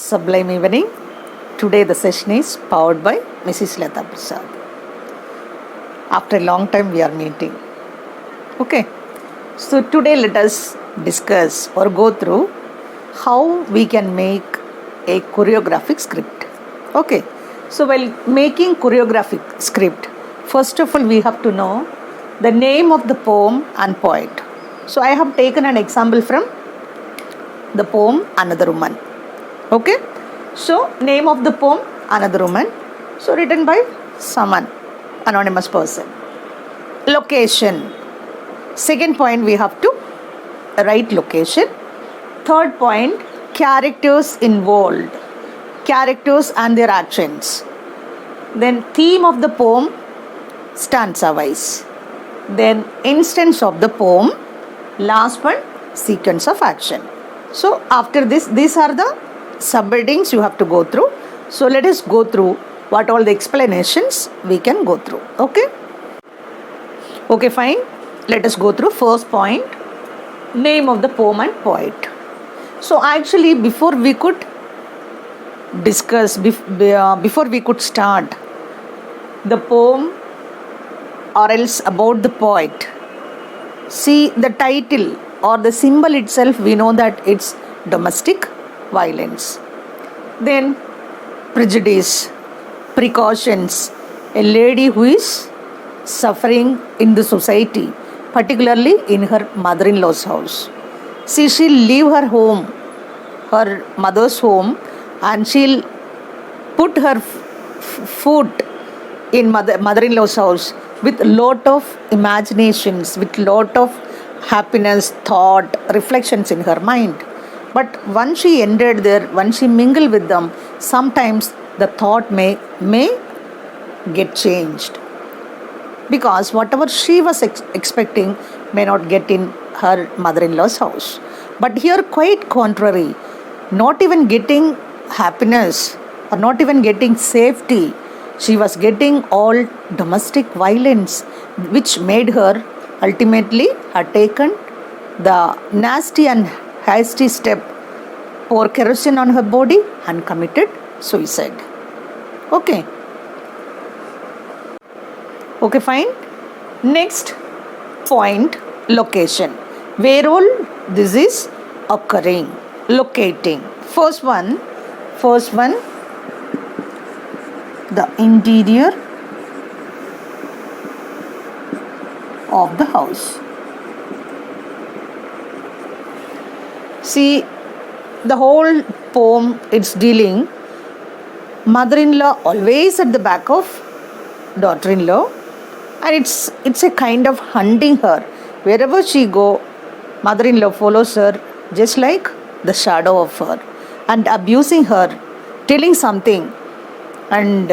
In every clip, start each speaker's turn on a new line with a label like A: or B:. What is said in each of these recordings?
A: Sublime evening. Today the session is powered by Mrs. Lata Prasad. After a long time we are meeting. Okay. So today let us discuss or go through how we can make a choreographic script. Okay. So while making choreographic script, first of all we have to know the name of the poem and poet. So I have taken an example from the poem Another Woman. Okay. So name of the poem Another Woman. So written by someone, anonymous person. Location. Second point we have to write location. Third point, characters involved. Characters and their actions. Then theme of the poem, stanza wise. Then instance of the poem. Last one, sequence of action. So after this, these are the subheadings you have to go through. So let us go through what all the explanations we can go through. Okay. Okay, fine. Let us go through first point, name of the poem and poet. So actually before we could discuss, before we could start the poem or else about the poet, see the title or the symbol itself, we know that it's domestic violence. Then prejudice, precautions, a lady who is suffering in the society, particularly in her mother-in-law's house. See, she'll leave her home, her mother's home, and she'll put her foot in mother-in-law's house with lot of imaginations, with lot of happiness, thought, reflections in her mind. But once she entered there, once she mingled with them, sometimes the thought may get changed. Because whatever she was expecting may not get in her mother-in-law's house. But here quite contrary, not even getting happiness or not even getting safety, she was getting all domestic violence, which made her ultimately had taken the nasty and hasty step, pour kerosene on her body and committed suicide. Okay. Okay, fine. Next point, location. Where all this is occurring, locating. First one, the interior of the house. See, the whole poem, it's dealing mother-in-law always at the back of daughter-in-law, and it's a kind of hunting her. Wherever she go, mother-in-law follows her just like the shadow of her and abusing her, telling something and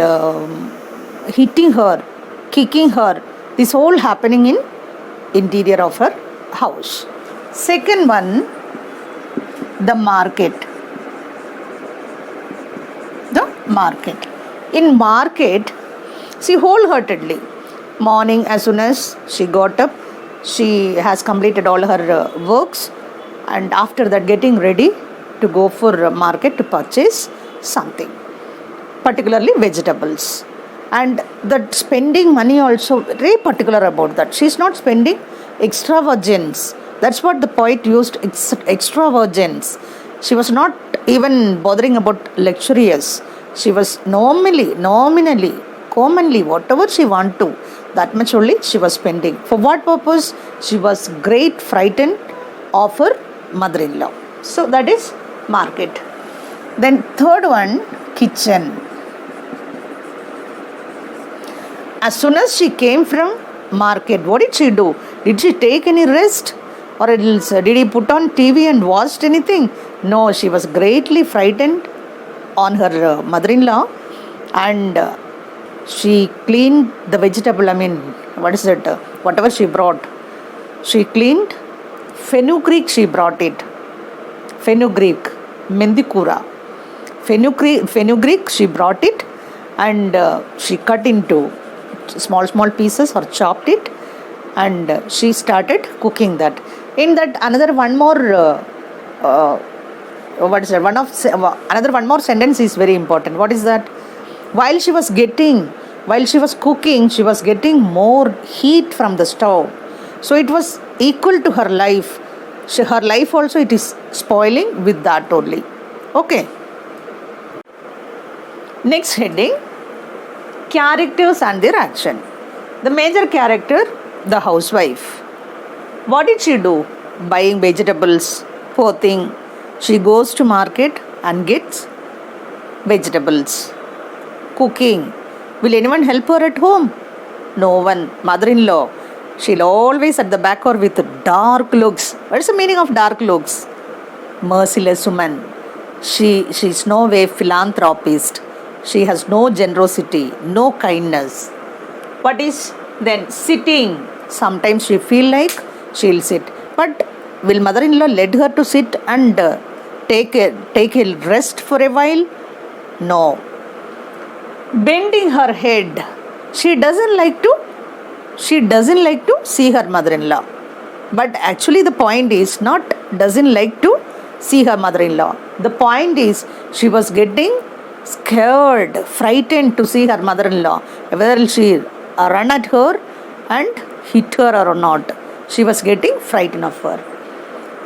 A: hitting her, kicking her. This all happening in interior of her house. Second one, the market. The market. In market, see, wholeheartedly, morning as soon as she got up, she has completed all her works, and after that getting ready to go for market to purchase something, particularly vegetables. And that spending money also very particular about that. She's not spending extravagance. That's what the poet used, extravagance. She was not even bothering about luxurious. She was nominally, commonly, whatever she want to, that much only she was spending. For what purpose? She was great frightened of her mother-in-law. So that is market. Then third one, kitchen. As soon as she came from market, what did she do? Did she take any rest? Or else, did he put on TV and watched anything? No, she was greatly frightened on her mother-in-law, and she cleaned the vegetable, whatever she brought. She cleaned fenugreek, she brought it. Fenugreek, mendikura. Fenugreek, she brought it, and she cut into small pieces or chopped it, and she started cooking that. In that, another one more what is that? One more sentence is very important. What is that? While she was cooking, she was getting more heat from the stove. So it was equal to her life. Her life also it is spoiling with that only. Okay. Next heading, characters and their action. The major character, the housewife. What did she do? Buying vegetables. Poor thing. She goes to market and gets vegetables. Cooking. Will anyone help her at home? No one. Mother-in-law. She'll always at the back or with dark looks. What is the meaning of dark looks? Merciless woman. She's no way philanthropist. She has no generosity, no kindness. What is then sitting? Sometimes she feel like she'll sit. But will mother-in-law let her to sit and take a rest for a while? No. Bending her head. She doesn't like to see her mother-in-law. But actually the point is not doesn't like to see her mother-in-law. The point is she was getting scared, frightened to see her mother-in-law. Whether she run at her and hit her or not. She was getting frightened of her.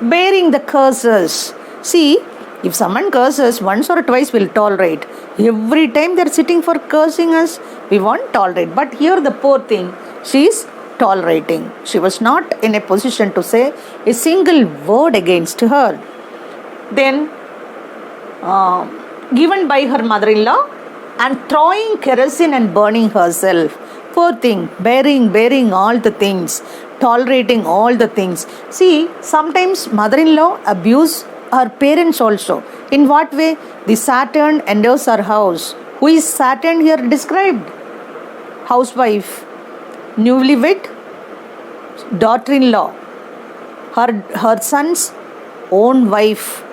A: Bearing the curses. See, if someone curses once or twice, we'll tolerate. Every time they're sitting for cursing us, we won't tolerate. But here the poor thing, she's tolerating. She was not in a position to say a single word against her. Then, given by her mother-in-law and throwing kerosene and burning herself. Poor thing, bearing all the things, tolerating all the things. See, sometimes mother-in-law abuse her parents also. In what way? The Saturn enters her house. Who is Saturn here described? Housewife, newlywed, daughter-in-law, her son's own wife.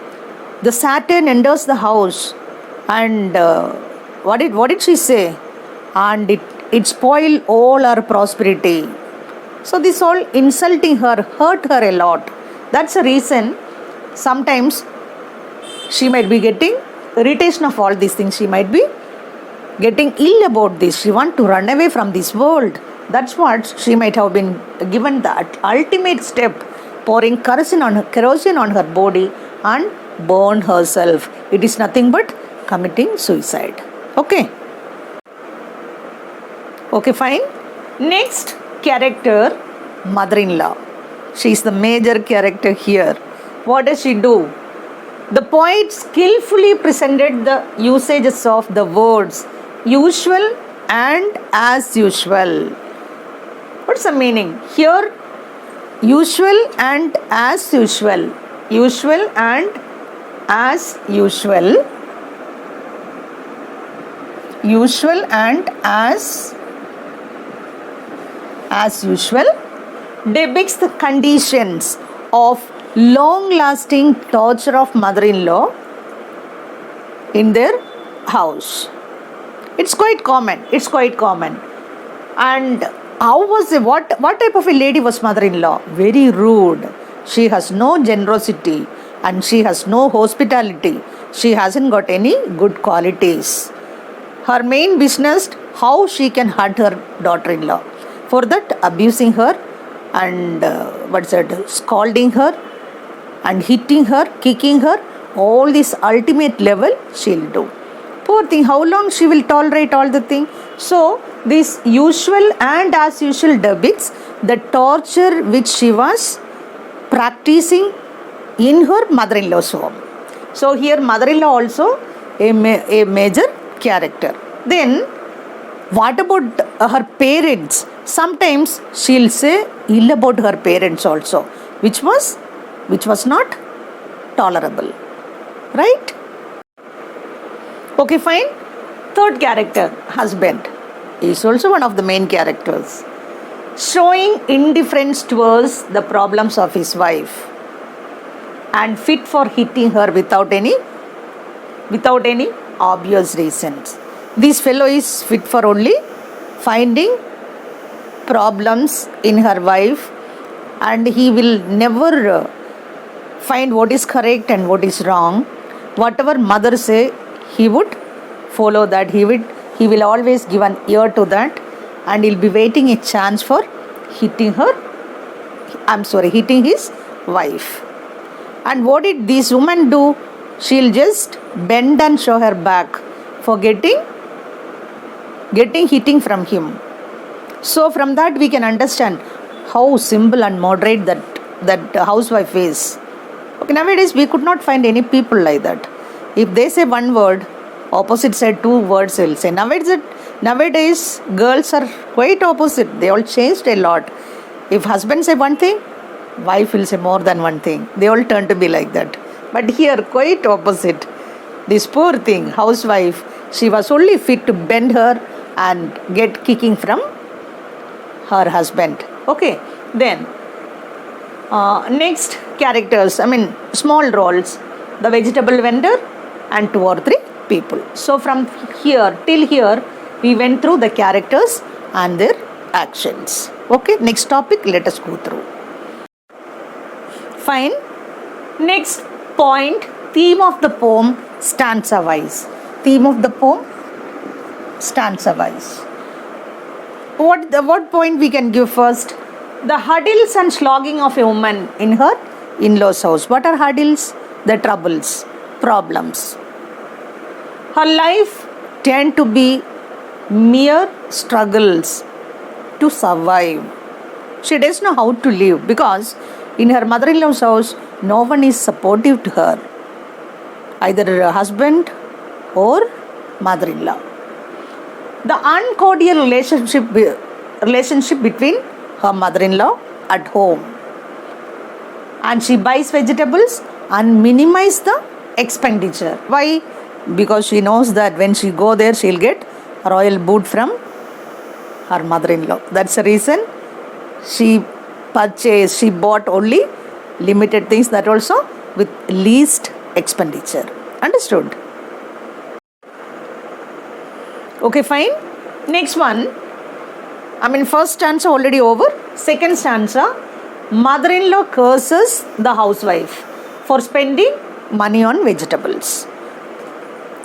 A: The Saturn enters the house, and what did she say? And it spoiled all her prosperity. So this all insulting her, hurt her a lot. That's the reason sometimes she might be getting irritation of all these things. She might be getting ill about this. She want to run away from this world. That's what she might have been given the ultimate step, pouring kerosene on her body and burn herself. It is nothing but committing suicide. Okay, fine. Next character, mother-in-law. She is the major character here. What does she do? The poet skillfully presented the usages of the words usual and as usual. What's the meaning? Here, usual and as usual. Usual and as usual. Usual and as usual depicts the conditions of long-lasting torture of mother-in-law in their house. It's quite common. And what type of a lady was mother-in-law? Very rude. She has no generosity and she has no hospitality. She hasn't got any good qualities. Her main business, how she can hurt her daughter-in-law. For that, abusing her and scalding her and hitting her, kicking her, all this ultimate level she'll do. Poor thing, how long she will tolerate all the thing? So, this usual and as usual depicts the torture which she was practicing in her mother-in-law's home. So, here mother-in-law also a major character. Then, what about her parents? Sometimes she'll say ill about her parents also, which was not tolerable. Right? Okay, fine. Third character, husband, is also one of the main characters, showing indifference towards the problems of his wife and fit for hitting her without any obvious reasons. This fellow is fit for only finding problems in her wife, and he will never find what is correct and what is wrong. whatever mother say, he would follow that. He will always give an ear to that, and he'll be waiting a chance for hitting his wife. And what did this woman do? She'll just bend and show her back for getting hitting from him. So from that we can understand how simple and moderate that housewife is. Okay, nowadays we could not find any people like that. If they say one word, opposite side 2 words will say. Nowadays girls are quite opposite. They all changed a lot. If husband say one thing, wife will say more than one thing. They all turn to be like that. But here quite opposite. This poor thing, housewife, she was only fit to bend her and get kicking from her husband. Okay, then next characters, small roles, the vegetable vendor and 2 or 3 people. So from here till here we went through the characters and their actions. Okay, next topic, let us go through. Fine. Next point, theme of the poem, stanza wise. Theme of the poem, stanza wise. What point we can give first? The hurdles and slogging of a woman in her in-laws house. What are hurdles? The troubles, problems. Her life tend to be mere struggles to survive. She doesn't know how to live because in her mother-in-law's house, no one is supportive to her, either her husband or mother-in-law. The uncordial relationship between her mother-in-law at home, and she buys vegetables and minimize the expenditure. Why? Because she knows that when she go there, she'll get a royal boot from her mother-in-law. That's the reason she bought only limited things, that also with least expenditure. Understood? Okay, fine. Next one, first stanza already over. Second stanza, mother-in-law curses the housewife for spending money on vegetables.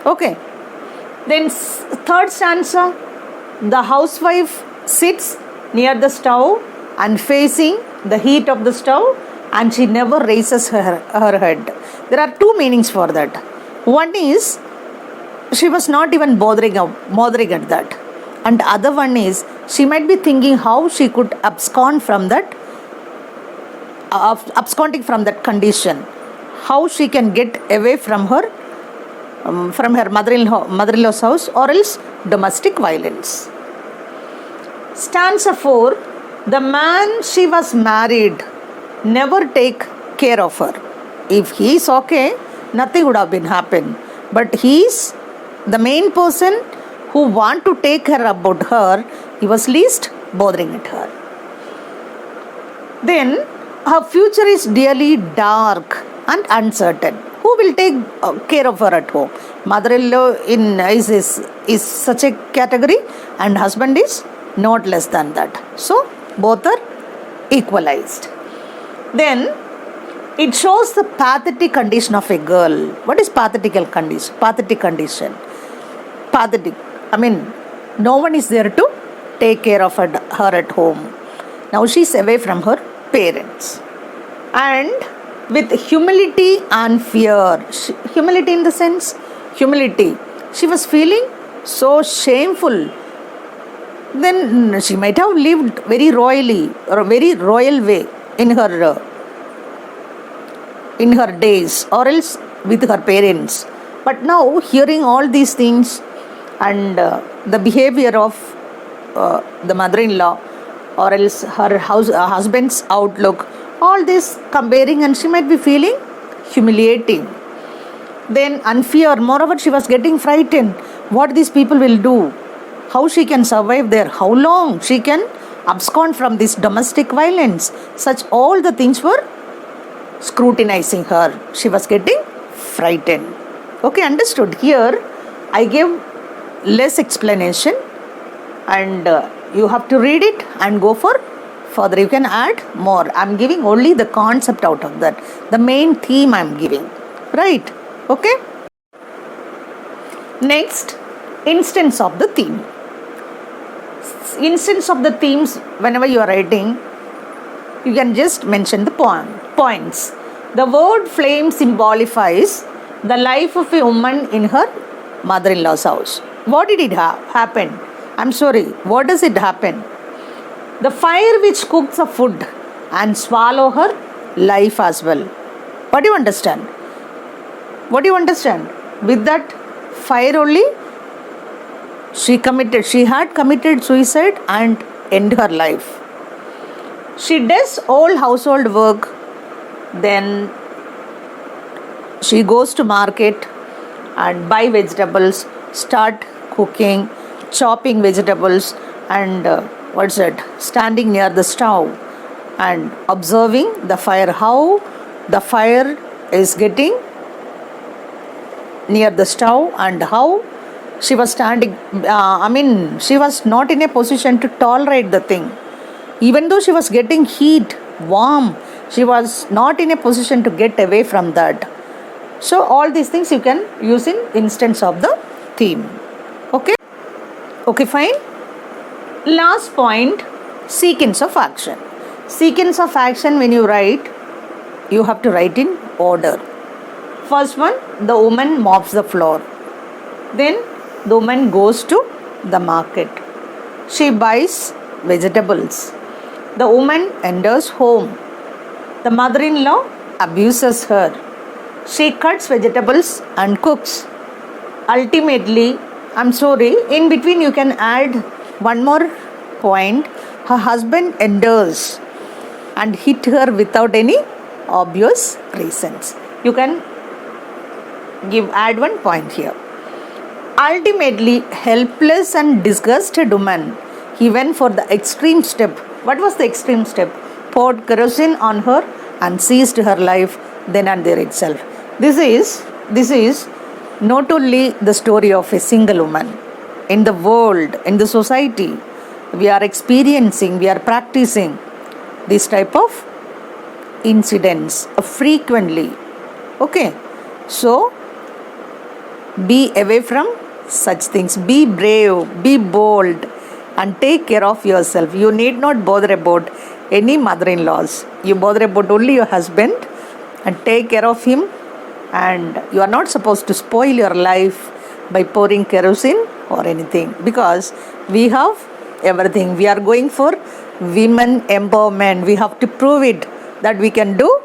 A: Okay. Then third stanza, the housewife sits near the stove and facing the heat of the stove, and she never raises her head. There are 2 meanings for that. One is she was not even bothering at that, and other one is she might be thinking how she could absconding from that condition, how she can get away from her mother-in-law's house, or else domestic violence. Stanza 4, the man she was married never take care of her. If he is okay, nothing would have been happened. But he is the main person who want to take care about her. He was least bothering at her. Then her future is really dark and uncertain. Who will take care of her at home? Mother-in-law is such a category, and husband is not less than that. So both are equalized. Then it shows the pathetic condition of a girl. What is pathetic condition? Pathetic. No one is there to take care of her at home. Now she is away from her parents. And with humility and fear. Humility in the sense, she was feeling so shameful. Then she might have lived very royally or a very royal way in her days, or else with her parents. But now hearing all these things and the behavior of the mother-in-law, or else her husband's outlook, all this comparing, and she might be feeling humiliating. Then unfear, moreover she was getting frightened. What these people will do? How she can survive there? How long she can abscond from this domestic violence? Such all the things were scrutinizing her. She was getting frightened. Okay, understood. Here I gave less explanation, and you have to read it and go for further. You can add more. I am giving only the concept out of that. The main theme I am giving. Right? Okay? Next, instance of the theme. Instance of the themes, whenever you are writing, you can just mention the points. The word flame symbolifies the life of a woman in her mother-in-law's house. What did it happen? I'm sorry, what does it happen? The fire which cooks a food and swallow her life as well. What do you understand? What do you understand? With that fire only, she had committed suicide and end her life. She does all household work, then she goes to market and buy vegetables, start cooking, chopping vegetables, and standing near the stove and observing the fire, how the fire is getting near the stove and how she was standing. She was not in a position to tolerate the thing. Even though she was getting heat, warm, she was not in a position to get away from that. So all these things you can use in instance of the theme. Okay, fine. Last point, sequence of action. Sequence of action, when you write, you have to write in order. First one, the woman mops the floor. Then the woman goes to the market. She buys vegetables. The woman enters home. The mother-in-law abuses her. She cuts vegetables and cooks. Ultimately, I'm sorry, in between you can add one more point. Her husband enters and hit her without any obvious reasons. You can add one point here. Ultimately, helpless and disgusted woman, he went for the extreme step. What was the extreme step? Poured kerosene on her and seized her life then and there itself. This is not only the story of a single woman. In the world, in the society, we are experiencing, we are practicing this type of incidents frequently. Okay, so be away from such things. Be brave, be bold, and take care of yourself. You need not bother about any mother-in-laws. You bother about only your husband and take care of him. And you are not supposed to spoil your life by pouring kerosene or anything, because we have everything. We are going for women empowerment. We have to prove it that we can do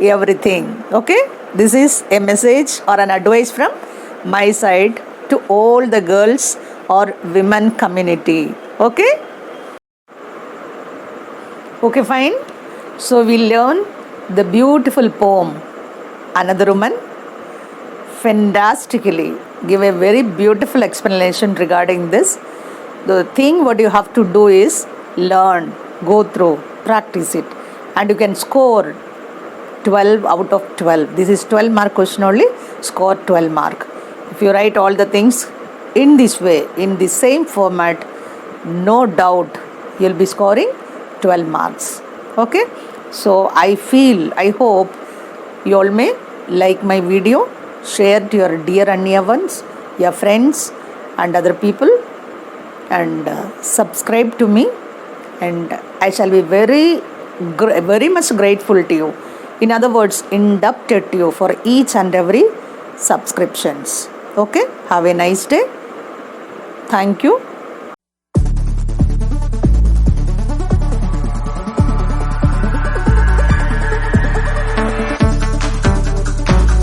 A: everything. Okay, this is a message or an advice from my side to all the girls or women community. Okay, fine. So we learn the beautiful poem Another Woman. Fantastically give a very beautiful explanation regarding this. The thing what you have to do is learn, go through, practice it, and you can score 12 out of 12. This is 12 mark question only. Score 12 mark. If you write all the things in this way, in the same format, no doubt you'll be scoring 12 marks. Okay, so I hope you all may like my video, share to your dear and near ones, your friends and other people, and subscribe to me, and I shall be very much grateful to you. In other words, indebted to you for each and every subscriptions. Okay, have a nice day. Thank you.